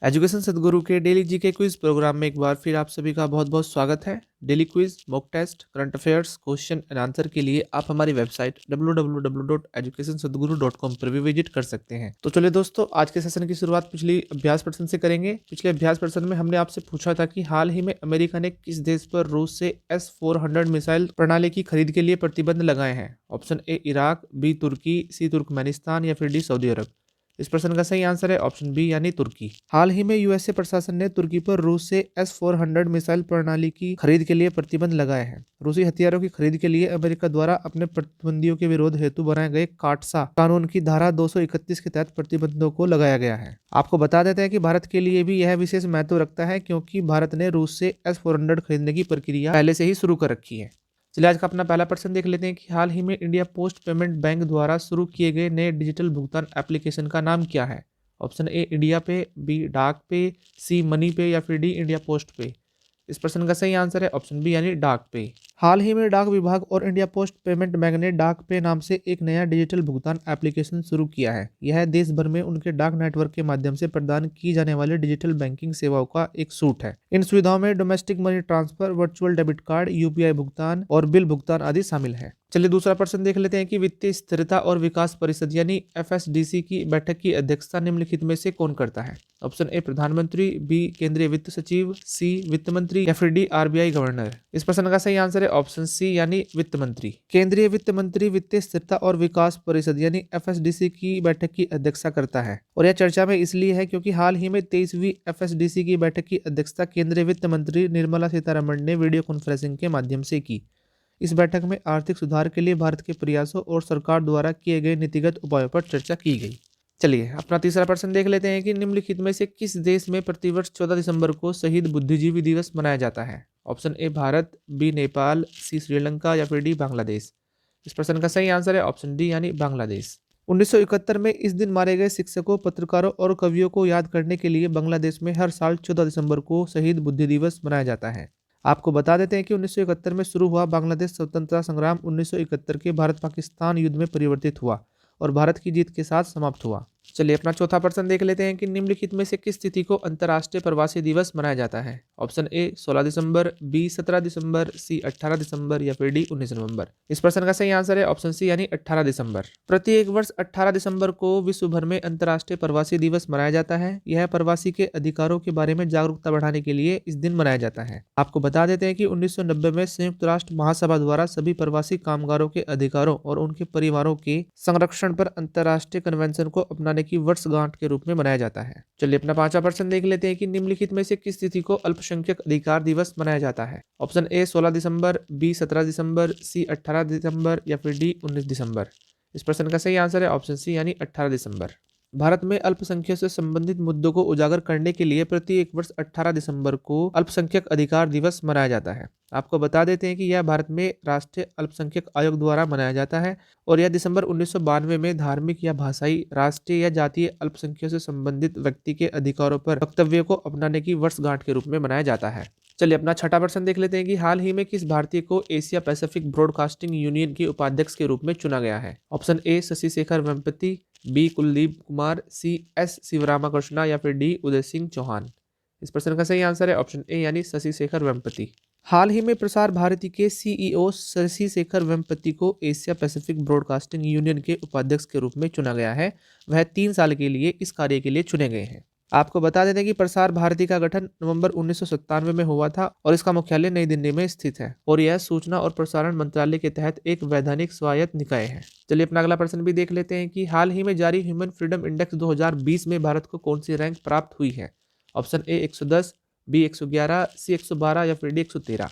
Education सदगुरु के daily GK quiz programme में एक बार फिर आप सभी का बहुत बहुत स्वागत है। Daily quiz, mock test, current affairs, question and answer के लिए आप हमारी वेबसाइट www.educationsadguru.com पर भी विजिट कर सकते हैं। तो चलिए दोस्तों, आज के सेशन की शुरुआत पिछली अभ्यास प्रश्न से करेंगे। पिछले अभ्यास प्रश्न में हमने आपसे पूछा था कि हाल ही में अमेरिका ने किस देश पर रूस से S-400 मिसाइल प्रणाली की खरीद के लिए प्रतिबंध लगाए हैं। ऑप्शन ए इराक, बी तुर्की, सी तुर्कमेनिस्तान या फिर डी सऊदी अरब। इस प्रश्न का सही आंसर है ऑप्शन बी यानी तुर्की। हाल ही में यूएसए प्रशासन ने तुर्की पर रूस से S-400 मिसाइल प्रणाली की खरीद के लिए प्रतिबंध लगाए हैं। रूसी हथियारों की खरीद के लिए अमेरिका द्वारा अपने प्रतिबंधियों के विरोध हेतु बनाए गए काटसा कानून की धारा 231 के तहत प्रतिबंधों को लगाया गया है। आपको बता देते हैं कि भारत के लिए भी यह विशेष महत्व रखता है, क्योंकि भारत ने रूस से S-400 खरीदने की प्रक्रिया पहले से ही शुरू कर रखी है। चलिए आज का अपना पहला प्रश्न देख लेते हैं कि हाल ही में इंडिया पोस्ट पेमेंट बैंक द्वारा शुरू किए गए नए डिजिटल भुगतान एप्लीकेशन का नाम क्या है। ऑप्शन ए इंडिया पे, बी डाक पे, सी मनी पे या फिर डी इंडिया पोस्ट पे। इस प्रश्न का सही आंसर है ऑप्शन बी यानी डाक पे। हाल ही में डाक विभाग और इंडिया पोस्ट पेमेंट बैंक ने डाक पे नाम से एक नया डिजिटल भुगतान एप्लीकेशन शुरू किया है। यह देश भर में उनके डाक नेटवर्क के माध्यम से प्रदान की जाने वाली डिजिटल बैंकिंग सेवाओं का एक सूट है। इन सुविधाओं में domestic money transfer, virtual debit card, UPI भुगतान और बिल भुगतान आदि शामिल है। चलिए दूसरा प्रश्न देख लेते हैं कि वित्तीय स्थिरता और विकास परिषद यानी FSDC की बैठक की अध्यक्षता निम्नलिखित में से कौन करता है। ऑप्शन ए प्रधानमंत्री, बी केंद्रीय वित्त सचिव, सी वित्त मंत्री या फिर डी RBI गवर्नर। इस प्रश्न का सही आंसर है ऑप्शन सी यानी वित्त मंत्री। केंद्रीय वित्त मंत्री वित्तीय स्थिरता और विकास परिषद यानी FSDC की बैठक की अध्यक्षता करता है, और यह चर्चा में इसलिए है क्योंकि हाल ही में 23वीं FSDC की बैठक की अध्यक्षता केंद्रीय वित्त मंत्री निर्मला सीतारमण ने वीडियो कॉन्फ्रेंसिंग के माध्यम से की। इस बैठक में आर्थिक सुधार के लिए भारत के प्रयासों और सरकार द्वारा किए गए नीतिगत उपायों पर चर्चा की गई। चलिए अपना तीसरा प्रश्न देख लेते हैं कि निम्नलिखित में से किस देश में प्रतिवर्ष 14 दिसंबर को शहीद बुद्धिजीवी दिवस मनाया जाता है। Option A Bharat, B Nepal, C Sri Lanka या फिर डी बांग्लादेश। इस प्रश्न का सही आंसर है ऑप्शन डी यानी बांग्लादेश। 1971 में इस दिन मारे गए शिक्षकों, पत्रकारों और कवियों को याद करने के लिए बांग्लादेश में हर साल 14 दिसंबर को शहीद बुद्धि दिवस मनाया जाता है। आपको बता देते हैं कि 1971 में शुरू हुआ बांग्लादेश स्वतंत्रता संग्राम 1971 के भारत पाकिस्तान युद्ध में परिवर्तित हुआ और भारत की जीत के साथ समाप्त हुआ। चलिए अपना चौथा प्रश्न देख लेते हैं कि निम्नलिखित में से किस तिथि को अंतर्राष्ट्रीय प्रवासी दिवस मनाया जाता है। ऑप्शन ए 16 दिसंबर, बी 17 दिसंबर, सी 18 दिसंबर या फिर डी 19 नवंबर। इस प्रश्न का सही आंसर है ऑप्शन सी यानी 18 दिसंबर। प्रत्येक वर्ष 18 दिसंबर को विश्व भर में अंतर्राष्ट्रीय प्रवासी दिवस मनाया जाता है। यह प्रवासी के अधिकारों के बारे में जागरूकता बढ़ाने के लिए इस दिन मनाया जाता है। आपको बता देते हैं कि 1990 में संयुक्त राष्ट्र महासभा द्वारा सभी प्रवासी कामगारों के अधिकारों और उनके परिवारों के संरक्षण पर अंतर्राष्ट्रीय कन्वेंशन को अपनाने की वर्षगांठ के रूप में मनाया जाता है। चलिए अपना पांचवा प्रश्न देख लेते हैं कि निम्नलिखित में से किस तिथि को अल्पसंख्यक अधिकार दिवस मनाया जाता है। ऑप्शन ए 16 दिसंबर, बी 17 दिसंबर, सी 18 दिसंबर या फिर डी 19 दिसंबर। इस प्रश्न का सही आंसर है ऑप्शन सी यानी 18 दिसंबर। भारत में अल्पसंख्यक से संबंधित मुद्दों को उजागर करने के लिए प्रत्येक वर्ष 18 दिसंबर को अल्पसंख्यक अधिकार दिवस मनाया जाता है। आपको बता देते हैं कि यह भारत में राष्ट्रीय अल्पसंख्यक आयोग द्वारा मनाया जाता है और यह दिसंबर 1992 में धार्मिक या भाषाई, राष्ट्रीय या जातीय अल्पसंख्यक से संबंधित व्यक्ति के अधिकारों पर वक्तव्य को अपनाने की वर्षगांठ के रूप में मनाया जाता है। चलिए अपना छठा प्रश्न देख लेते हैं कि हाल ही में किस भारतीय को एशिया पैसिफिक ब्रॉडकास्टिंग यूनियन के उपाध्यक्ष के रूप में चुना गया है। Option A Shashi Shekhar Vempati, B Kuldeep Kumar, C S Shivaramakrishna या फिर डी उदय सिंह चौहान। इस प्रश्न का सही आंसर है ऑप्शन ए यानी शशि शेखर वेम्पति। हाल ही में प्रसार भारती के CEO शशि शेखर वेम्पति को एशिया पैसिफिक ब्रॉडकास्टिंग यूनियन के उपाध्यक्ष के रूप में चुना गया है। वह 3 साल के लिए इस कार्य के लिए चुने गए हैं। आपको बता देते हैं कि प्रसार भारती का गठन नवंबर 1997 में हुआ था और इसका मुख्यालय नई दिल्ली में स्थित है और यह सूचना और प्रसारण मंत्रालय के तहत एक वैधानिक स्वायत्त निकाय है। चलिए अपना अगला प्रश्न भी देख लेते हैं कि हाल ही में जारी ह्यूमन फ्रीडम इंडेक्स 2020 में भारत को कौन सी रैंक प्राप्त हुई है। ऑप्शन ए 110, बी 111, सी 112 या फिर डी 113।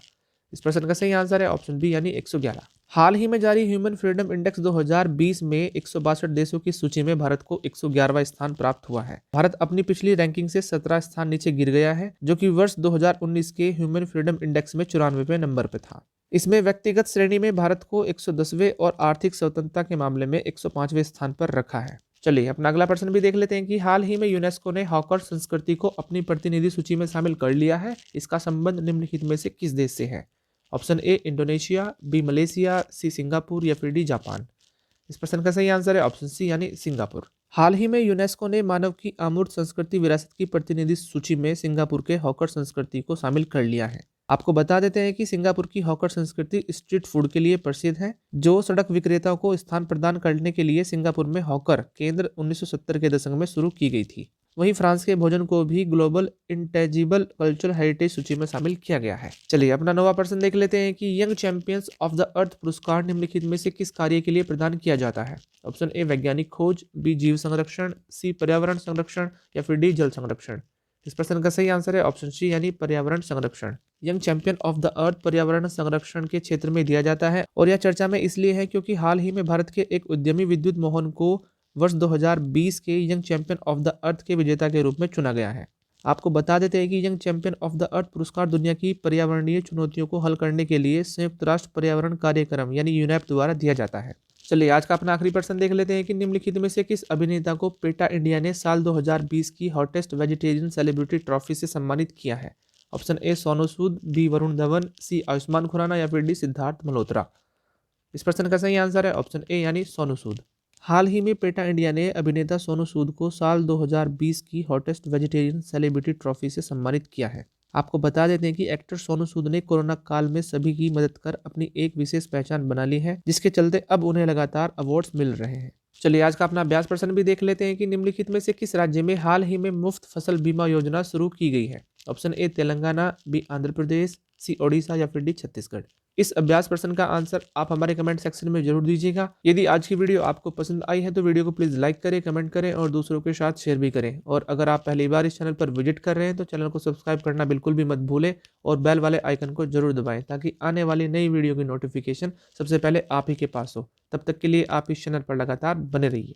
इस प्रश्न का सही आंसर है ऑप्शन बी यानी 111। हाल ही में जारी ह्यूमन फ्रीडम इंडेक्स 2020 में 162 देशों की सूची में भारत को 111वां स्थान प्राप्त हुआ है। भारत अपनी पिछली रैंकिंग से 17 स्थान नीचे गिर गया है, जो कि वर्ष 2019 के ह्यूमन फ्रीडम इंडेक्स में 94वें नंबर पर था। इसमें व्यक्तिगत श्रेणी में भारत को 110वें और आर्थिक स्वतंत्रता के मामले में 105वें स्थान पर रखा है। चलिए अपना अगला प्रश्न भी देख लेते हैं कि हाल ही में यूनेस्को ने हॉकर संस्कृति को अपनी प्रतिनिधि सूची में शामिल कर लिया है। इसका संबंध निम्नलिखित में से किस देश से है। Option A Indonesia, B Malaysia, C Singapore या फिर डी जापान। इस प्रश्न का सही आंसर है ऑप्शन सी यानी सिंगापुर। हाल ही में यूनेस्को ने मानव की अमूर्त संस्कृति विरासत की प्रतिनिधि सूची में सिंगापुर के हॉकर संस्कृति को शामिल कर लिया है। आपको बता देते हैं कि सिंगापुर की हॉकर संस्कृति स्ट्रीट फूड के लिए प्रसिद्ध है, जो सड़क विक्रेताओं को स्थान प्रदान करने के लिए सिंगापुर में हॉकर केंद्र 1970 के दशक में शुरू की गई थी। वहीं फ्रांस के भोजन को भी ग्लोबल इंटेजिबल कल्चरल हेरिटेज सूची में शामिल किया गया है। चलिए अपना नवा प्रश्न देख लेते हैं कि young champions of the earth पुरस्कार निम्नलिखित में से किस कार्य के लिए प्रदान किया जाता है। ऑप्शन ए वैज्ञानिक खोज, बी जीव संरक्षण, सी पर्यावरण संरक्षण या फिर डी जल संरक्षण। इस प्रश्न का सही आंसर है ऑप्शन सी यानी पर्यावरण संरक्षण। Young champion of the earth पर्यावरण संरक्षण के क्षेत्र में दिया जाता है और यह चर्चा में इसलिए है क्योंकि हाल ही में भारत के एक उद्यमी विद्युत मोहन को वर्ष 2020 के young champion of the earth के विजेता के रूप में चुना गया है। आपको बता देते हैं कि young champion of the earth पुरस्कार दुनिया की पर्यावरणीय चुनौतियों को हल करने के लिए संयुक्त राष्ट्र पर्यावरण कार्यक्रम यानी यूनेप द्वारा दिया जाता है। चलिए आज का अपना आखिरी प्रश्न देख लेते हैं कि निम्नलिखित में से किस अभिनेता को पेटा इंडिया ने साल 2020 की हॉटेस्ट वेजिटेरियन सेलिब्रिटी ट्रॉफी से सम्मानित किया है। Option A Sonu Sood, B Varun Dhawan, C Ayushmann Khurrana या फिर डी सिद्धार्थ मल्होत्रा। इस प्रश्न का सही आंसर है ऑप्शन ए यानी सोनू सूद। हाल ही में पेटा इंडिया ने अभिनेता सोनू सूद को साल 2020 की हॉटेस्ट वेजिटेरियन सेलिब्रिटी ट्रॉफी से सम्मानित किया है। आपको बता देते हैं कि एक्टर सोनू सूद ने कोरोना काल में सभी की मदद कर अपनी एक विशेष पहचान बना ली है, जिसके चलते अब उन्हें लगातार अवार्ड्स मिल रहे हैं। चलिए आज का अपना अभ्यास प्रश्न भी देख लेते हैं कि निम्नलिखित में से किस राज्य में हाल ही में मुफ्त फसल बीमा योजना शुरू की गई है। Option A Telangana, B Andhra Pradesh, C Odisha या फिर डी छत्तीसगढ़। इस अभ्यास प्रश्न का आंसर आप हमारे कमेंट सेक्शन में जरूर दीजिएगा। यदि आज की वीडियो आपको पसंद आई है तो वीडियो को प्लीज़ लाइक करें, कमेंट करें और दूसरों के साथ शेयर भी करें। और अगर आप पहली बार इस चैनल पर विजिट कर रहे हैं तो चैनल को सब्सक्राइब करना बिल्कुल भी मत भूलें और बेल वाले आइकन को जरूर दबाएं ताकि आने वाली नई वीडियो की नोटिफिकेशन सबसे पहले आप ही के पास हो। तब तक के लिए आप इस चैनल पर लगातार बने रहिए।